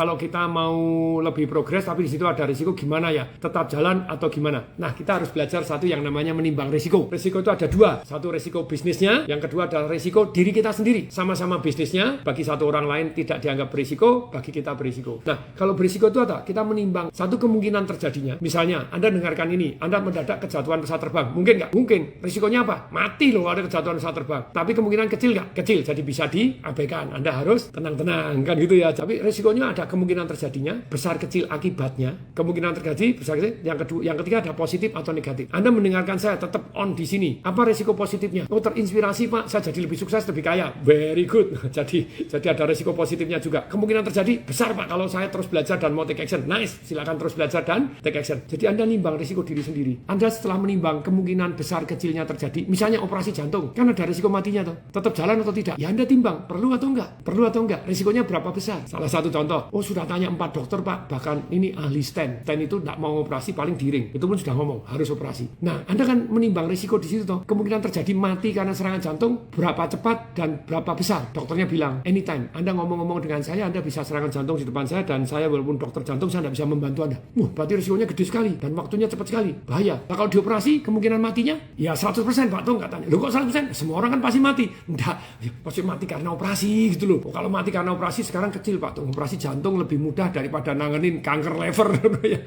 kalau kita mau lebih progres tapi di situ ada risiko, gimana ya? Tetap jalan atau gimana? Nah, kita harus belajar satu yang namanya menimbang risiko. Risiko itu ada dua. Satu risiko bisnisnya, yang kedua adalah risiko diri kita sendiri. Sama-sama bisnisnya, bagi satu orang lain tidak dianggap berisiko, bagi kita berisiko. Nah, kalau berisiko itu apa? Kita menimbang satu kemungkinan terjadinya. Misalnya, Anda dengarkan ini, Anda mendadak kejatuhan pesawat terbang. Mungkin nggak? Mungkin. Risikonya apa? Mati loh ada kejatuhan pesawat terbang. Tapi kemungkinan kecil nggak? Kecil, jadi bisa diabaikan. Anda harus tenang-tenang, kan gitu ya. Tapi risikonya ada kemungkinan terjadinya, besar kecil akibatnya. Kemungkinan terjadi, besar kecil. Yang ketiga ada positif atau negatif. Anda mendengarkan saya tetap on di sini. Apa risiko positifnya? Oh, terinspirasi Pak, saya jadi lebih sukses, lebih kaya. Very good. Jadi ada risiko positifnya juga. Kemungkinan terjadi besar Pak kalau saya terus belajar dan mau take action. Nice, silakan terus belajar dan take action. Jadi Anda nimbang risiko diri sendiri. Anda setelah menimbang kemungkinan besar kecilnya terjadi, misalnya operasi jantung, kan ada risiko matinya tuh. Tetap jalan atau tidak? Ya Anda timbang, perlu atau enggak? Perlu atau enggak? Risikonya berapa besar? Salah satu contoh, oh sudah tanya 4 dokter Pak, bahkan ini ahli stent. Stent itu tidak mau operasi, paling diring. Itu pun sudah ngomong, harus operasi. Nah, Anda kan menimbang risiko di situ toh. Kemungkinan terjadi mati karena serangan jantung berapa cepat dan berapa besar? Dokternya bilang, anytime. Anda ngomong-ngomong dengan saya, Anda bisa serangan jantung di depan saya, dan saya walaupun dokter jantung, saya tidak bisa membantu Anda. Berarti risikonya gede sekali, dan waktunya cepat sekali. Bahaya. Nah, kalau dioperasi, kemungkinan matinya? Ya 100% Pak, tuh nggak tanya. Loh kok 100%? Semua orang kan pasti mati. Enggak, ya, pasti mati karena operasi gitu loh. Kalau mati karena operasi sekarang kecil Pak, tuh operasi jantung lebih mudah daripada nanganin kanker lever.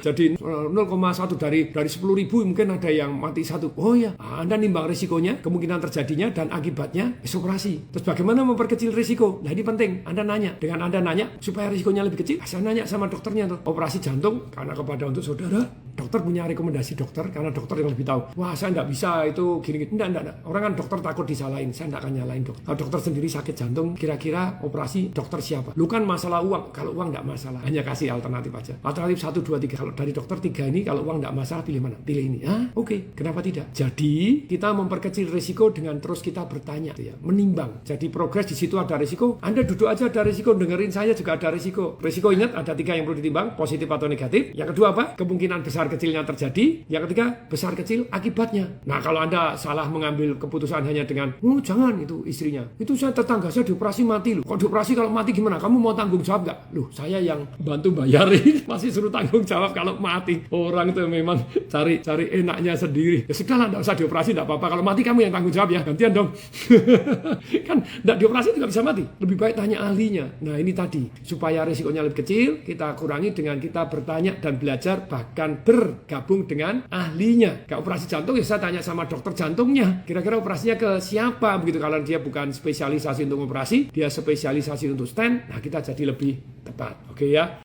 Jadi 0,1 dari 10.000 mungkin ada yang mati 1. Oh ya, Anda nimbang risikonya, kemungkinan terjadinya, dan akibatnya operasi. Terus bagaimana memperkecil risiko? Nah ini penting, Anda nanya. Dengan Anda nanya, supaya risikonya lebih kecil, saya nanya sama dokternya tuh. Operasi jantung, karena kepada untuk saudara, dokter punya rekomendasi dokter, karena dokter yang lebih tahu. Wah saya tidak bisa itu gini-gini. Enggak. Orang kan dokter takut disalahin, saya tidak akan nyalain dokter. Kalau dokter sendiri sakit jantung, kira-kira operasi dokter siapa? Lu kan masalah uang, kalau uang tidak masalah. Hanya kasih alternatif aja. Alternatif 1, 2, 3. Kalau dari dokter 3 ini, kalau uang tidak masalah, pilih mana? Pilih ini. Oke. Kenapa tidak? Jadi, kita memperkecil risiko dengan terus kita bertanya. Ya. Menimbang. Jadi progres di situ ada risiko. Anda duduk aja ada risiko, dengerin saya juga ada risiko. Risiko ingat ada 3 yang perlu ditimbang, positif atau negatif. Yang kedua apa? Kemungkinan besar kecilnya terjadi. Yang ketiga, besar kecil akibatnya. Nah, kalau Anda salah mengambil keputusan hanya dengan, oh jangan itu istrinya. Itu saya tetangga saya dioperasi mati loh. Kalau dioperasi kalau mati gimana? Kamu mau tanggung jawab nggak? Loh, saya yang bantu bayarin masih suruh tanggung jawab kalau mati. Orang itu memang cari enaknya sendiri. Ya sudahlah, nggak usah dioperasi, nggak apa-apa. Kalau mati kamu yang tanggung jawab ya, gantian dong. Kan nggak dioperasi juga bisa mati. Lebih baik tanya ahlinya. Nah ini tadi, supaya risikonya lebih kecil, kita kurangi dengan kita bertanya dan belajar, bahkan bergabung dengan ahlinya. Kalau operasi jantung ya saya tanya sama dokter jantungnya. Kira-kira operasinya ke siapa? Begitu, kalau dia bukan spesialisasi untuk operasi, dia spesialisasi untuk stent, nah kita jadi lebih tepat. Oke ya.